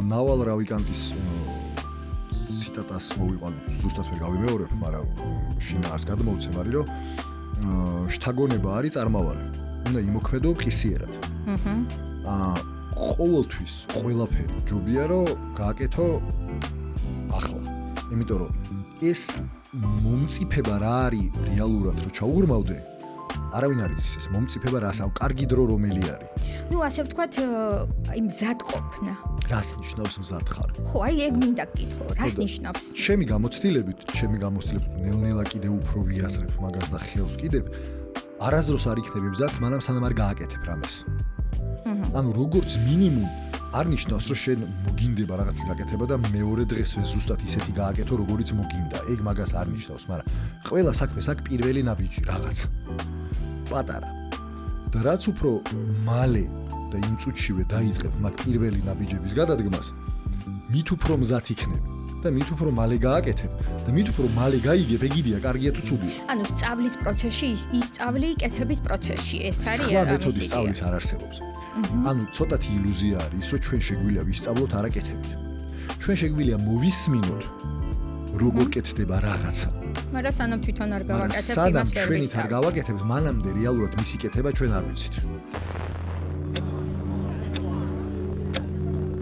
ნავალ რავიკანტის ციტატას მოვიყვან, ზუსტად ვერ გავიმეორებ, მაგრამ შინაარს გადმოვცემ არის, რომ შთაგონება არის წარმავალი. უნდა იმოქმედო ყისიერად. ყოველთვის ყველაფერი ჯობია რომ გააკეთო ახლა. იმიტომ რომ ეს მომწიფება რა არის რეალურად რომ ჩაუღრმავდე, არავინ არ იცის ეს მომწიფება რას აქვს, კარგი დრო რომელი არის. ნუ ასე ვთქვათ, აი მზადყოფნა. რას ნიშნავს მზად ხარ? ხო, აი ეგ მინდა გკითხო, რას ნიშნავს? ჩემი გამოცდილებით ნელ-ნელა კიდევ უფრო ვიაზრებ მაგას და ხელს კიდევ არასდროს არ იქნები მზად, მანამ სანამ არ გააკეთებ რამეს. ანუ როგორც მინიმუმ არ ნიშნავს რომ შენ მოგინდება რაღაცის გაკეთება და მეორე დღესვე ზუსტად ისეთი გააკეთო როგორიც მოგინდა. ეგ მაგას არ ნიშნავს, მაგრამ ყველა საქმეს აქვს პირველი ნაბიჯი რაღაც. პატარა. და რაც უფრო მალე და იმ წუთშივე დაიწყებ მაგ პირველი ნაბიჯების გადადგმას, მით უფრო მზად იქნები და მით უფრო მალე გააკეთებ და მით უფრო მალე გაიგებ, ეგ იდეა კარგია თუ ცუდია. ანუ სწავლის პროცესში ის სწავლი კეთების პროცესში ეს არის სხვა მეთოდის სწავლის არ არსებობს. ანუ ცოტათი ილუზია არის, რომ ჩვენ შეგვიძლია ვისწავლოთ არაკეთებით. ჩვენ შეგვიძლია მოვისმინოთ როგორ კეთდება რაღაცა. მაგრამ სანამ თვითონ არ გავაკეთებთ, სანამ ჩვენით არ გავაკეთებთ, მანამდე რეალურად მისი კეთება ჩვენ არ ვიცით.